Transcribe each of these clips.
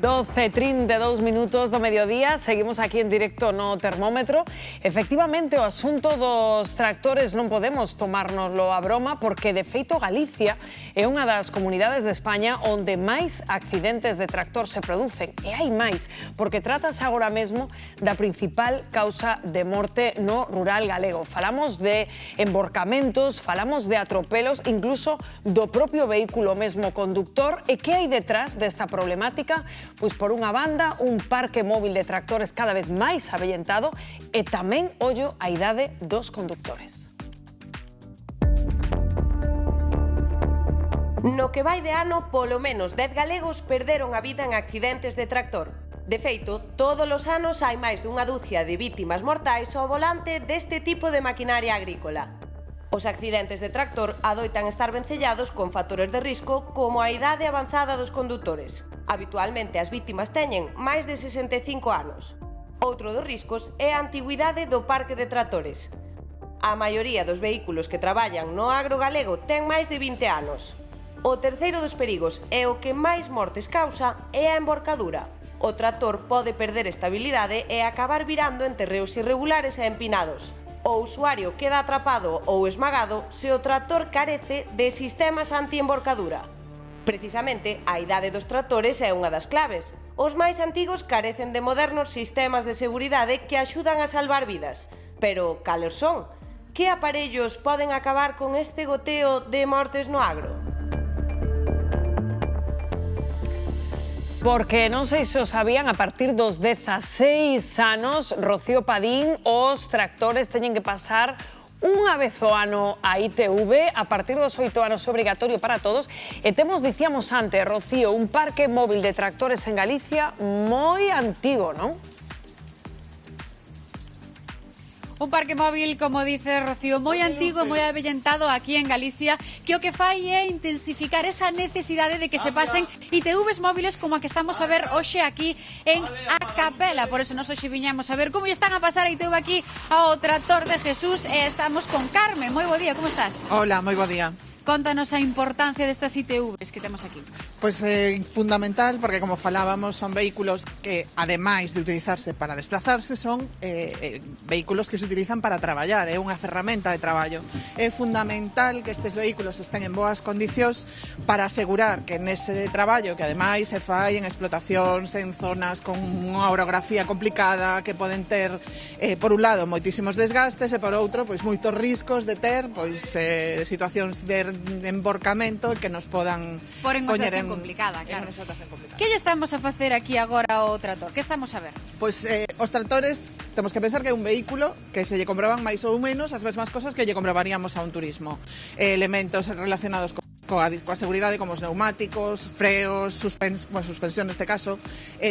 12:32 do mediodía, seguimos aquí en directo no termómetro. Efectivamente, o asunto dos tractores non podemos tomárnoslo a broma porque, de feito, Galicia é unha das comunidades de España onde máis accidentes de tractor se producen. E hai máis, porque tratase agora mesmo da principal causa de morte no rural galego. Falamos de emborcamentos, falamos de atropelos, incluso do propio vehículo mesmo conductor. E que hai detrás desta problemática? Pois, por unha banda, un parque móvil de tractores cada vez máis avellentado e tamén, ollo, a idade dos conductores. No que vai de ano, polo menos 10 galegos perderon a vida en accidentes de tractor. De feito, todos os anos hai máis dunha dúcia de vítimas mortais ao volante deste tipo de maquinaria agrícola. Os accidentes de tractor adoitan estar vencellados con factores de risco como a idade avanzada dos condutores. Habitualmente as vítimas teñen máis de 65 anos. Outro dos riscos é a antigüidade do parque de tractores. A maioría dos vehículos que traballan no agro galego ten máis de 20 anos. O terceiro dos perigos e o que máis mortes causa é a emborcadura. O tractor pode perder estabilidade e acabar virando en terreos irregulares e empinados. O usuario queda atrapado ou esmagado se o tractor carece de sistemas anti-emborcadura. Precisamente, a idade dos tractores é unha das claves. Os máis antigos carecen de modernos sistemas de seguridade que axudan a salvar vidas. Pero, cales son? Que aparellos poden acabar con este goteo de mortes no agro? Porque non sei se o sabían, a partir dos 16 anos, Rocío Padín, os tractores teñen que pasar unha vez ao ano a ITV, a partir dos 8 anos obrigatorio para todos, e temos, dicíamos antes, Rocío, un parque móvil de tractores en Galicia moi antigo, non? Un parque móvil, como dice Rocío, moi antigo, moi avellentado aquí en Galicia, que o que fai é intensificar esa necesidade de que se pasen ITVs móviles como a que estamos a ver hoxe aquí en A Capela. Por eso nos hoxe viñamos a ver como están a pasar a ITV aquí ao Tractor de Jesús, e estamos con Carmen. Moi bo día, como estás? Hola, moi bo día. Contanos a importancia destas ITVs que temos aquí. Pois fundamental, porque como falábamos, son vehículos que, ademais de utilizarse para desplazarse, son vehículos que se utilizan para traballar, é unha ferramenta de traballo. É fundamental que estes vehículos estén en boas condicións para asegurar que nese traballo, que ademais se fai en explotacións, en zonas con unha orografía complicada, que poden ter, por un lado, moitísimos desgastes, e por outro, pois moitos riscos de ter situacións de emborcamento que nos podan poñer en complicada, claro. Que lle estamos a facer aquí agora ao tractor? Que estamos a ver? Pois os tractores, temos que pensar que é un vehículo que se lle comproban máis ou menos as mesmas cosas que lle comprobaríamos a un turismo. Elementos relacionados coa seguridade, como os neumáticos, freos, suspensión neste caso,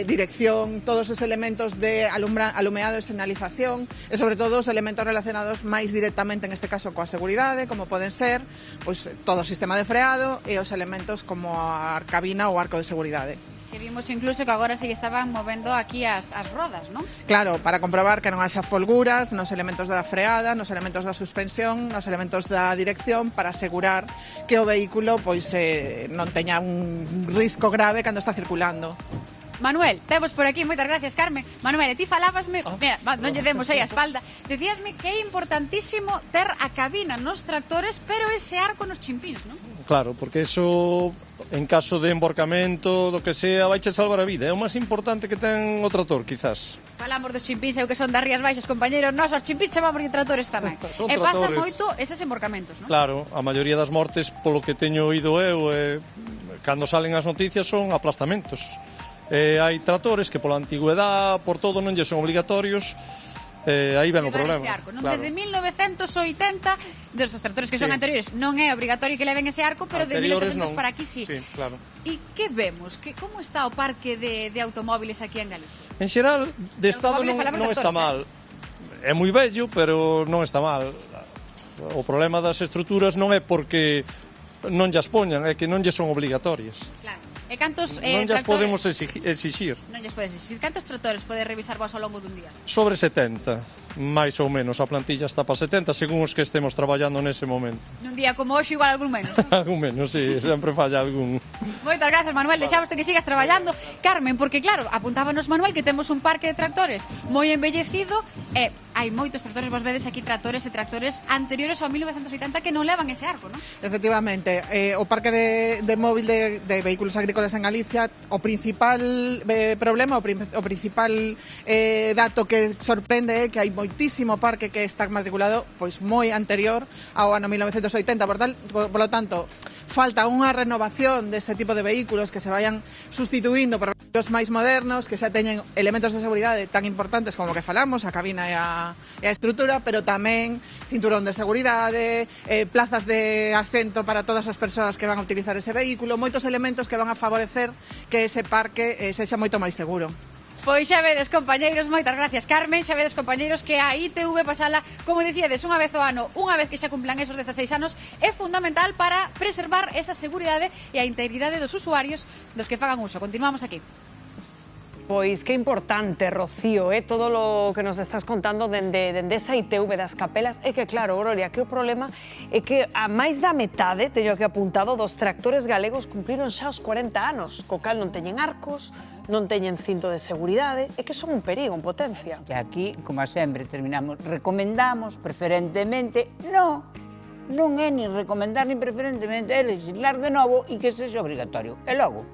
dirección, todos os elementos de alumeado e señalización, e sobre todo os elementos relacionados máis directamente neste caso coa seguridade, como poden ser pois, todo o sistema de freado e os elementos como a cabina ou arco de seguridade. Que vimos incluso que agora sí que estaban movendo aquí as rodas, non? Claro, para comprobar que non haxa folguras nos elementos da freada, nos elementos da suspensión, nos elementos da dirección, para asegurar que o vehículo pois non teña un risco grave cando está circulando. Manuel, temos por aquí, moitas gracias, Carmen. Manuel, ti falábasme, mira, non lle demos aí a espalda, decíasme que é importantísimo ter a cabina nos tractores, pero ese arco nos chimpins, non? Claro, porque eso, en caso de emborcamento, do que sea, vaiche salvar a vida. É o máis importante que ten o tractor, quizás. Falamos dos chimpins, eu que son das Rías Baixas, compañeros, nós os chimpins chamamos de tractores tamén. E pasa moito eses emborcamentos, non? Claro, a maioría das mortes, polo que teño oído eu, cando salen as noticias, son aplastamentos. Hai tractores que pola antigüedade, por todo, non lle son obligatorios. Aí ven o problema. Arco, non? Claro. Desde 1980, dos tractores que son anteriores, non é obrigatorio que leven ese arco, pero anteriores, de 1900 para aquí sí. Sí, claro. E que vemos? Como está o parque de automóviles aquí en Galicia? En xeral, de estado non está mal. É moi bello, pero non está mal. O problema das estruturas non é porque non llas poñan, é que non lle son obligatorias. Claro. E cantos Non llas tractores... podemos exixir. Non lles podes exigir. Cantos tractores pode revisar vos ao longo dun día? Sobre 70, máis ou menos. A plantilla está para 70, según os que estemos traballando nese momento. Nun día como hoxe igual algún menos. Algún menos, sí, sempre falla algún. Moitas gracias, Manuel, deixámoste que sigas traballando. Carmen, porque claro, apuntábanos Manuel que temos un parque de tractores moi embellecido e hai moitos tractores, vos vedes aquí tractores e tractores anteriores ao 1980 que non levan ese arco, non? Efectivamente, o parque de móvil de vehículos agrícolas en Galicia, o principal problema, o principal dato que sorprende é que hai moitísimo parque que está matriculado pois moi anterior ao ano 1980, por lo tanto, falta unha renovación deste tipo de vehículos que se vayan sustituindo por vehículos máis modernos, que xa teñen elementos de seguridade tan importantes como que falamos, a cabina e a estrutura, pero tamén cinturón de seguridade, plazas de asento para todas as persoas que van a utilizar ese vehículo, moitos elementos que van a favorecer que ese parque sexa moito máis seguro. Pois xa vedes, compañeiros, moitas gracias, Carmen. Xa vedes, compañeiros, que a ITV pasala, como dicíades, unha vez ao ano, unha vez que xa cumplan esos 16 anos, é fundamental para preservar esa seguridade e a integridade dos usuarios dos que fagan uso. Continuamos aquí. Pois que importante, Rocío, todo o que nos estás contando dende esa ITV das capelas. É que, claro, Gloria, que o problema é que a máis da metade, teño aquí apuntado, dos tractores galegos cumpriron xa os 40 anos, co cal non teñen arcos, non teñen cinto de seguridade, é que son un perigo en potencia. Que aquí, como sempre, terminamos, recomendamos preferentemente, non é ni recomendar ni preferentemente, é legislar de novo e que sexa obrigatorio. E logo,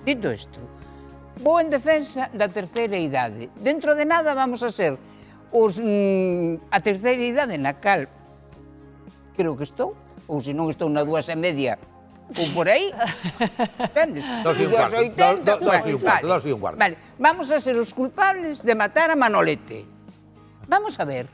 dito isto, vou en defensa da terceira idade. Dentro de nada vamos a ser a terceira idade na cal creo que estou, ou se non estou na 2,5 ou por aí, entendes? 2,25. Vale, vamos a ser os culpables de matar a Manolete. Vamos a ver,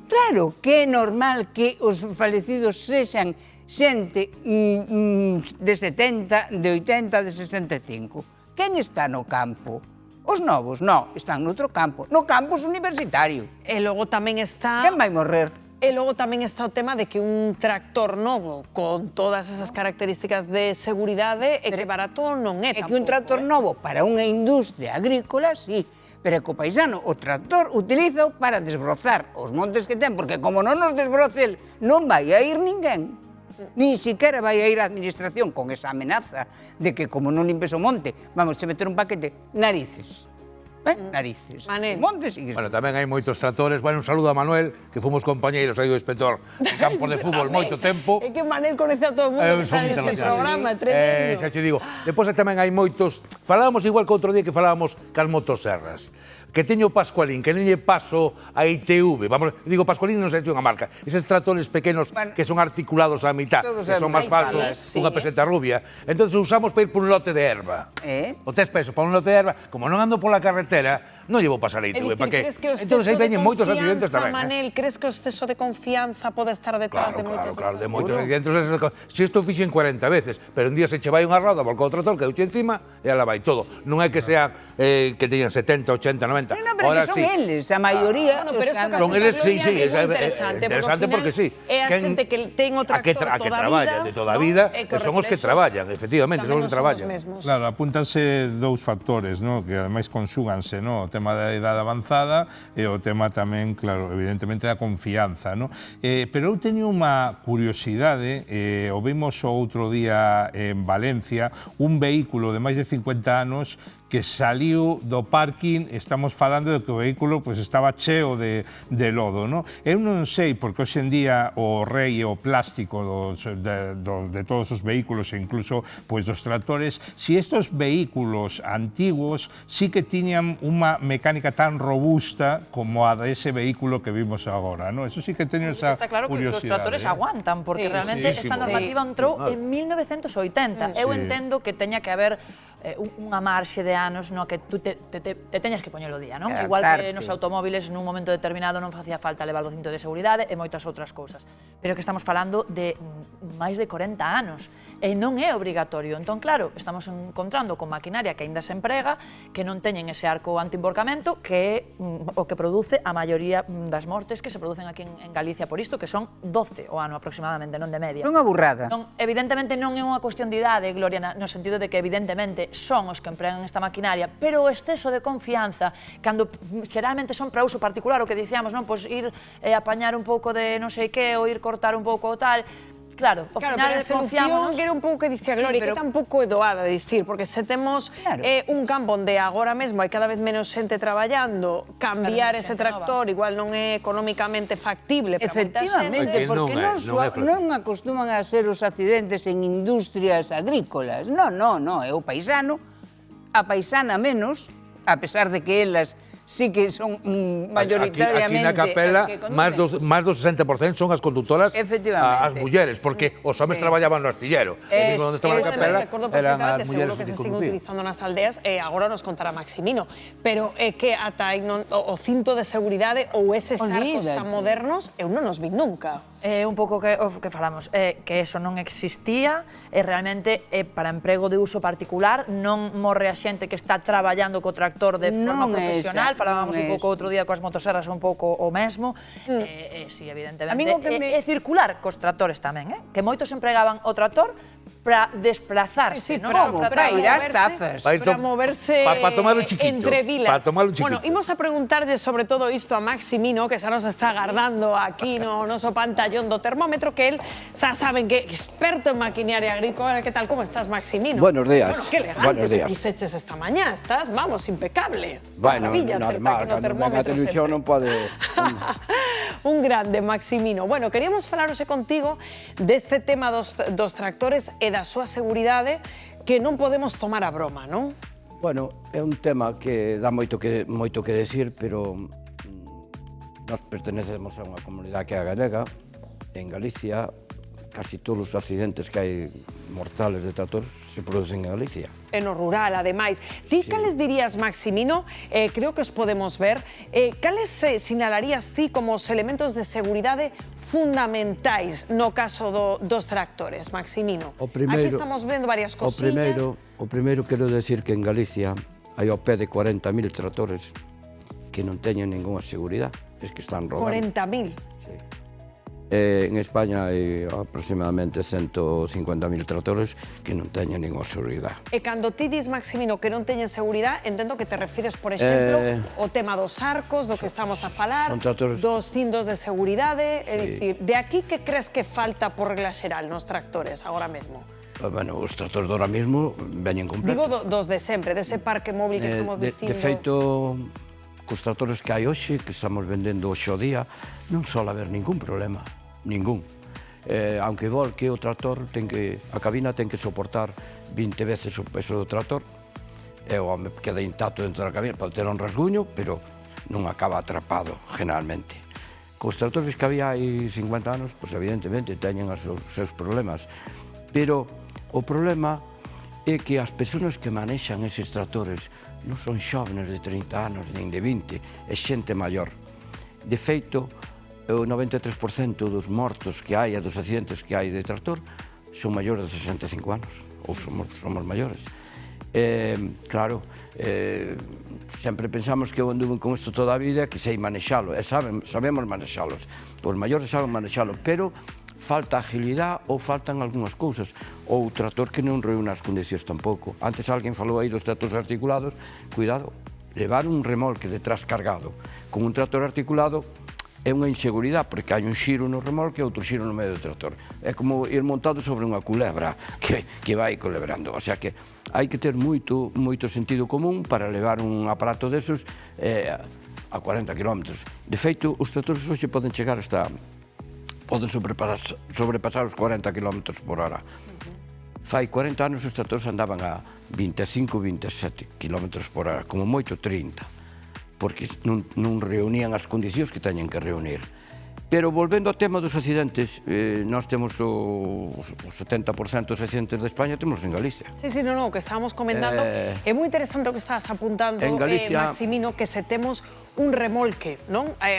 claro que é normal que os falecidos sexan xente de 70, de 80, de 65. Quen está no campo? Os novos, non, están noutro campo, no campus universitario. E logo tamén está... Quen vai morrer? E logo tamén está o tema de que un tractor novo con todas esas características de seguridade é que barato non é tampouco. É que un tractor novo para unha industria agrícola, sí, pero é que o paisano, o tractor, utiliza para desbrozar os montes que ten, porque como non os desbroce el, non vai a ir ninguén. Ni siquiera vai a ir a administración con esa amenaza de que como non limpes o monte, vamos a meter un paquete, narices. Narices. Manel. Montes e... Bueno, tamén hai moitos tractores. Bueno, un saludo a Manuel, que fomos compañeiros aí do inspector de campos de fútbol moito tempo. É que Manel conoce a todo o mundo que sale ese programa, tremendo. Xa te digo. Depois tamén hai moitos... Falábamos igual que outro día que falábamos cas motoserras. Que teño Pascualín, que non lle paso a ITV. Vamos, digo Pascualín non sei se é unha marca. Eses tractores pequenos que son articulados á mitad, que son máis falsos, unha peseta rubia. Entón usamos para ir por un lote de erva. O tes peso para un lote de erva, como non ando pola carretera, non llevo pasar a ITV, para que... Entón aí veñen moitos accidentes tamén. Manel, crees que o exceso de confianza pode estar detrás de moitos... Claro, de moitos accidentes. Se isto fixen 40 veces, pero un día se che vai unha roda, volca o trator, que duche encima, e ala vai todo. Non é que sea que teñan 70, 80, 90. No, pero que son eles, a maioría... Son eles, sí, é é interesante porque sí. É a xente que ten o tractor de toda a vida, son os que traballan, efectivamente, son os que traballan. Claro, apúntanse dous factores, que ademais consúganse, o tema da idade avanzada e o tema tamén, claro, evidentemente da confianza. Pero eu teño unha curiosidade, o vimos o outro día en Valencia, un vehículo de máis de 50 anos que saliu do parking, estamos falando de que o vehículo estaba cheo de lodo. Eu non sei, porque hoxe en día o rei e o plástico de todos os vehículos e incluso dos tractores, si estos vehículos antiguos sí que tiñan unha mecánica tan robusta como a de ese vehículo que vimos agora. Eso sí que teño esa curiosidade. Está claro que os tractores aguantan, porque realmente esta normativa entrou en 1980. Eu entendo que teña que haber unha marxe de anos no que tú te teñas que poñer o día, non? Igual que nos automóviles nun momento determinado non facía falta levar o cinto de seguridade e moitas outras cousas. Pero que estamos falando de máis de 40 anos e non é obrigatorio. Entón, claro, estamos encontrando con maquinaria que aínda se emprega, que non teñen ese arco antiemborcamento, que é o que produce a maioría das mortes que se producen aquí en Galicia por isto, que son 12 o ano aproximadamente, non de media. Unha burrada. Evidentemente non é unha cuestión de idade, Gloria, no sentido de que evidentemente son os que empregan esta maquinaria, pero o exceso de confianza, cando xeralmente son para uso particular, o que dicíamos, non, pois ir apañar un pouco de non sei que, ou ir cortar un pouco o tal, claro, ao final confiamos... que era un pouco que dicía Gloria, que tampouco é doada dicir, porque se temos un campo onde agora mesmo hai cada vez menos xente traballando, cambiar ese tractor igual non é económicamente factible para moita xente. Efectivamente, porque non acostuman a ser os accidentes en industrias agrícolas. Non, é o paisano, a paisana menos, a pesar de que elas sí que son mayoritariamente... Aquí na Capela, máis do 60% son as conductoras as mulleres, porque os homes traballaban no astillero. Onde estaba na Capela, eran as mulleres que se sigue utilizando nas aldeas, agora nos contará Maximino, pero é que ata o cinto de seguridade ou eses arcos tan modernos, eu non os vi nunca. É un pouco que falamos, que eso non existía e realmente é para emprego de uso particular, non morre a xente que está traballando co tractor de forma profesional, falábamos un pouco outro día coas motoserras un pouco o mesmo, si, evidentemente, é circular cos tractores tamén, que moitos empregaban o tractor para desplazarse, non? Para ir ás tazas. Para moverse entre vilas. Bueno, imos a preguntarlle sobre todo isto a Maximino, que xa nos está agardando aquí no noso pantallón do termómetro, que él xa saben que é experto en maquinaria agrícola. Que tal, como estás, Maximino? Buenos días. Bueno, que elegante te puseches esta mañá, estás, vamos, impecable. Bueno, normal, cando ven a televisión non pode... Un grande, Maximino. Bueno, queríamos falar hoxe contigo deste tema dos tractores e da súa seguridade que non podemos tomar a broma, non? Bueno, é un tema que dá moito que decir, pero nós pertenecemos a unha comunidade que é a galega, en Galicia, casi todos os accidentes que hai mortales de tractor se producen en Galicia. E no rural, ademais. Ti, cales dirías, Maximino, creo que os podemos ver, cales sinalarías ti como os elementos de seguridade fundamentais no caso dos tractores, Maximino? Aquí estamos vendo varias cosillas. O primeiro quero decir que en Galicia hai ao pé de 40.000 tractores que non teñen ninguna seguridade, es que están rodando. 40.000? En España hai aproximadamente 150.000 tractores que non teñen ninguna seguridade. E cando ti dis, Maximino, que non teñen seguridade, entendo que te refires, por exemplo, ao tema dos arcos, do que estamos a falar, dos cintos de seguridade, é dicir, de aquí que crees que falta por regla xeral nos tractores agora mesmo? Bueno, os tractores de ahora mesmo veñen completos. Digo dos de sempre, dese parque móvil que estamos dicindo. De feito, cos tractores que hai hoxe, que estamos vendendo hoxe ao día, non sola haber ningún problema. Ningún. Aunque volque o tractor, a cabina ten que soportar 20 veces o peso do tractor, e o home queda intacto dentro da cabina, pode ter un rasguño, pero non acaba atrapado, generalmente. Cos tractores que había hai 50 anos, pois evidentemente teñen os seus problemas, pero o problema é que as persoas que manexan eses tractores non son xóvenes de 30 anos, nin de 20, é xente maior. De feito, o 93% dos mortos que hai e dos accidentes que hai de tractor son maiores de 65 anos, ou somos maiores. Claro, sempre pensamos que eu anduve con isto toda a vida, que sei manexalo, e sabemos manexalos. Os maiores saben manexalo, pero falta agilidade ou faltan algunhas cousas, ou o tractor que non reúne as condicións tampouco. Antes alguén falou aí dos tractores articulados, cuidado, levar un remolque detrás cargado con un tractor articulado é unha inseguridade, porque hai un xiro no remolque e outro xiro no medio do tractor. É como ir montado sobre unha culebra que vai culebrando. O sea que hai que ter moito sentido común para levar un aparato desos a 40 km. De feito, os tractores hoxe poden chegar hasta... poden sobrepasar os 40 km por hora. Fai 40 anos os tractores andaban a 25-27 km por hora, como moito 30, porque non reunían as condicións que teñen que reunir. Pero volvendo ao tema dos accidentes, nós temos o 70% dos accidentes de España temos en Galicia. Sí, o que estábamos comentando. É moi interesante o que estás apuntando, Maximino, que se temos un remolque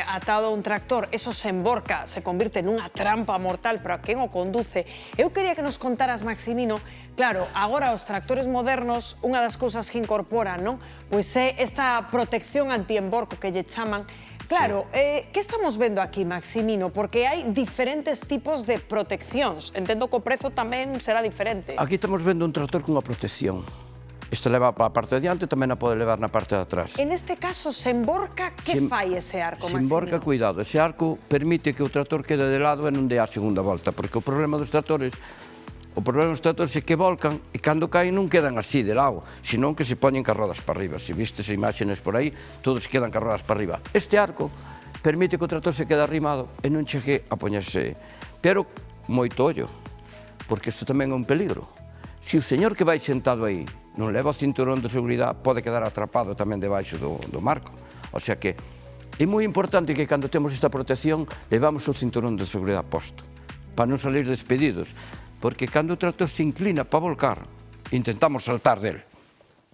atado a un tractor, eso se emborca, se convirte nunha trampa mortal para quen o conduce. Eu quería que nos contaras, Maximino, claro, agora os tractores modernos, unha das cousas que incorporan, pois é esta protección anti-emborco que lle chaman. Claro, que estamos vendo aquí, Maximino? Porque hai diferentes tipos de proteccións. Entendo que o prezo tamén será diferente. Aquí estamos vendo un tractor cunha protección. Este leva para a parte de diante, tamén a pode levar na parte de atrás. En este caso, se emborca, que fai ese arco, Maximino? Se emborca, cuidado. Ese arco permite que o tractor quede de lado e non dé a segunda volta, porque o problema dos tractores é que volcan e cando caen non quedan así de lado, senón que se poñen cas rodas para arriba. Se vistes imaxes por aí, todos quedan cas rodas para arriba. Este arco permite que o tractor se quede arrimado e non chegue a poñerse. Pero moito ollo, porque isto tamén é un peligro. Se o señor que vai sentado aí non leva o cinturón de seguridade, pode quedar atrapado tamén debaixo do marco. O sea que é moi importante que cando temos esta protección levamos o cinturón de seguridade posto, para non salir despedidos. Porque cando o tractor se inclina para volcar, intentamos saltar dele.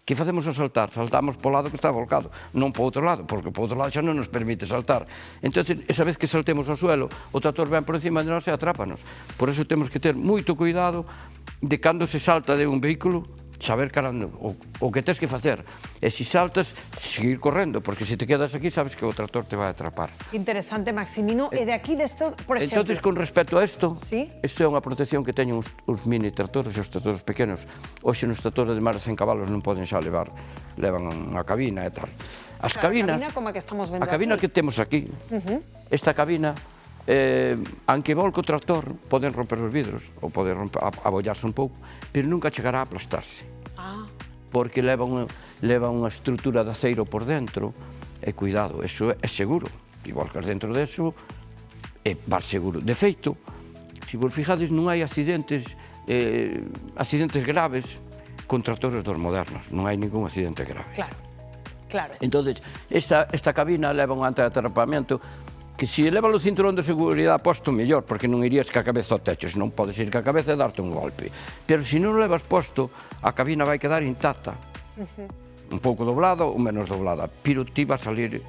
Que facemos ao saltar? Saltamos para o lado que está volcado, non para o outro lado, porque para o outro lado xa non nos permite saltar. Entón, esa vez que saltemos ao suelo, o tractor ven por encima de nós e atrápanos. Por eso temos que ter moito cuidado de cando se salta de un vehículo, saber o que tens que facer. E se saltas, seguir correndo, porque se te quedas aquí, sabes que o tractor te vai atrapar. Interesante, Maximino. E de aquí, por exemplo... Entón, con respecto a isto, isto é unha protección que teñen os mini tractores e os tractores pequenos. Hoxe nos tractores de máis de 100 cabalos non poden xa levar, levan unha cabina e tal. As cabinas... A cabina como a que estamos vendo aquí. A cabina que temos aquí. Esta cabina, aunque volque o tractor, poden romper os vidros, ou poden abollarse un pouco, pero nunca chegará a aplastarse. Porque leva unha estrutura de aceiro por dentro, e cuidado, eso é seguro. E volcas dentro deso, vas seguro. De feito, se vos fijades, non hai accidentes graves con tractores dos modernos. Non hai ningún accidente grave. Claro. Entón, esta cabina leva un antiatrapamento que se leva o cinturón de seguridade posto, mellor, porque non irías ca cabeza ao techo, senón podes ir ca cabeza e darte un golpe. Pero se non o levas posto, a cabina vai quedar intacta. Un pouco doblada ou menos doblada, pero ti vas salir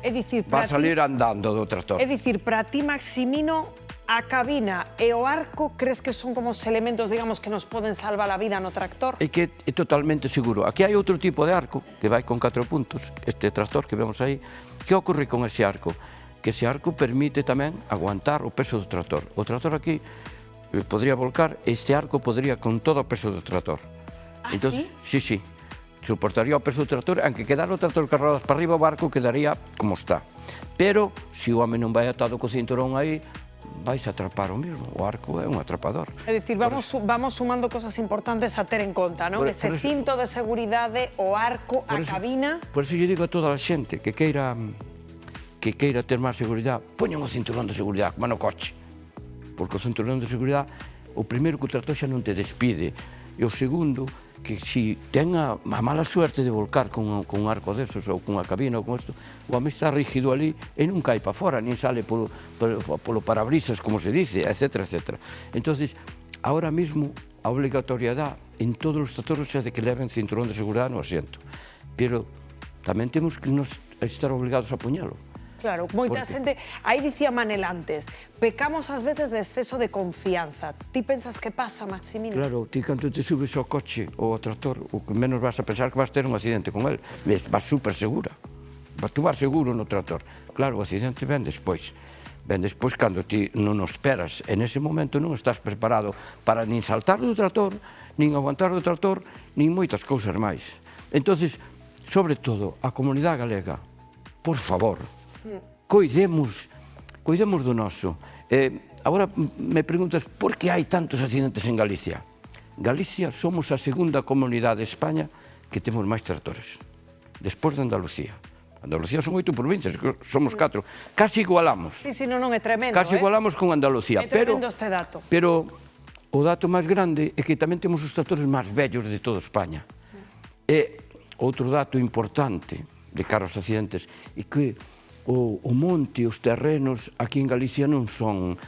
andando do tractor. É dicir, para ti, Maximino, a cabina e o arco, crees que son como os elementos, digamos, que nos poden salvar a vida no tractor? É que é totalmente seguro. Aquí hai outro tipo de arco, que vai con 4 puntos, este tractor que vemos aí. Que ocorre con ese arco? Que ese arco permite tamén aguantar o peso do tractor. O tractor aquí podría volcar, este arco podría con todo o peso do tractor. Sí? Sí. Soportaría o peso do tractor, aunque quedara o tractor cas rodas para arriba, o arco quedaría como está. Pero, se o home non vai atado co cinturón aí, vais a atrapar o mesmo. O arco é un atrapador. É dicir, vamos sumando cosas importantes a ter en conta, non? Ese cinto de seguridade, o arco, a cabina... Por eso eu digo a toda a xente que queira ter máis seguridade, poñan o cinturón de seguridade, como no coche. Porque o cinturón de seguridade, o primeiro que o tractor xa non te despide, e o segundo, que se ten a mala suerte de volcar con un arco desos, ou con unha cabina, ou con isto, o home está rígido ali e non cai para fora, nin sale polo parabrisas, como se dice, etc. Entón, ahora mesmo, a obligatoriedade en todos os tractores é de que leven cinturón de seguridade no asiento. Pero tamén temos que estar obligados a poñelo. Claro, moita xente, aí dicía Manel antes, pecamos ás veces de exceso de confianza. Ti pensas que pasa, Maximino? Claro, ti cando te subes ao coche ou ao tractor, o que menos vas a pensar que vas ter un accidente con el. Vas super segura. Tú vas seguro no tractor. Claro, o accidente ven despois. Ven despois cando ti non o esperas. En ese momento non estás preparado para nin saltar do tractor, nin aguantar do tractor, nin moitas cousas máis. Entón, sobre todo, a comunidade galega, por favor, cuidemos do noso. Agora me preguntas por que hai tantos accidentes en Galicia. Galicia somos a segunda comunidade de España que temos máis tractores, despois de Andalucía. Andalucía son 8 provincias, somos 4. Casi igualamos. Sí, non é tremendo. Casi igualamos con Andalucía. É tremendo este dato. Pero o dato máis grande é que tamén temos os tractores máis vellos de toda España. E outro dato importante de cara aos accidentes é que o monte, os terrenos aquí en Galicia non son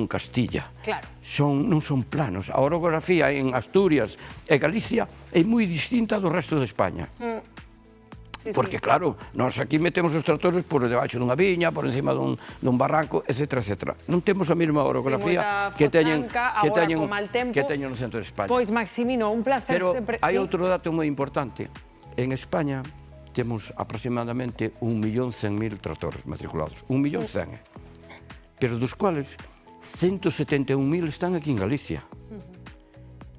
Castilla. Claro. Non son planos. A orografía en Asturias e Galicia é moi distinta do resto de España. Porque, claro, nós aquí metemos os tractores por debaixo dunha viña, por encima dun barranco, etc. Non temos a mesma orografía que teñen no centro de España. Pois, Maximino, un placer Pero sempre... hai outro dato moi importante. En España temos aproximadamente 1.100.000 tractores matriculados. 1.100.000. Pero dos cuales 171.000 están aquí en Galicia.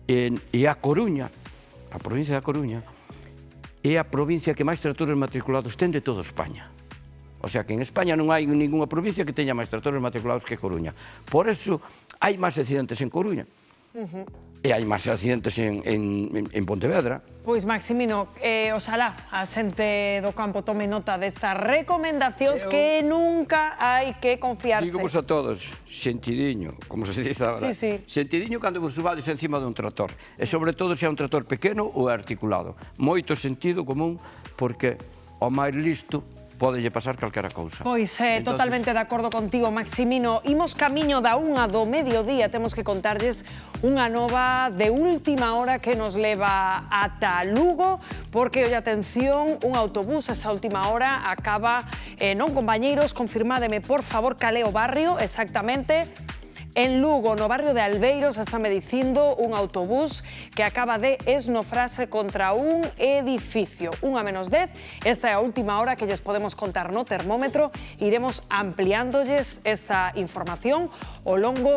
E a Coruña, a provincia da Coruña, é a provincia que máis tractores matriculados ten de toda España. O sea que en España non hai ninguna provincia que teña máis tractores matriculados que Coruña. Por eso hai máis accidentes en Coruña. E hai máis accidentes en Pontevedra. Pois, Maximino, oxalá a xente do campo tome nota destas recomendacións que nunca hai que confiarse. Dígovos a todos, sentidiño, como se dice agora. Sentidiño cando vos subades encima dun tractor. E sobre todo se é un tractor pequeno ou articulado. Moito sentido común, porque o máis listo podelle pasar calquera cousa. Pois, totalmente de acordo contigo, Maximino. Imos camiño da 1 do mediodía, temos que contarlles unha nova de última hora que nos leva ata Lugo, porque, oi, atención, un autobús esa última hora acaba, non, compañeiros, confirmádeme, por favor, cal é o barrio, exactamente. En Lugo, no barrio de Albeiros, estáme dicindo un autobús que acaba de esnofrarse contra un edificio. 1:10, esta é a última hora que lles podemos contar no termómetro. Iremos ampliándolles esta información ao longo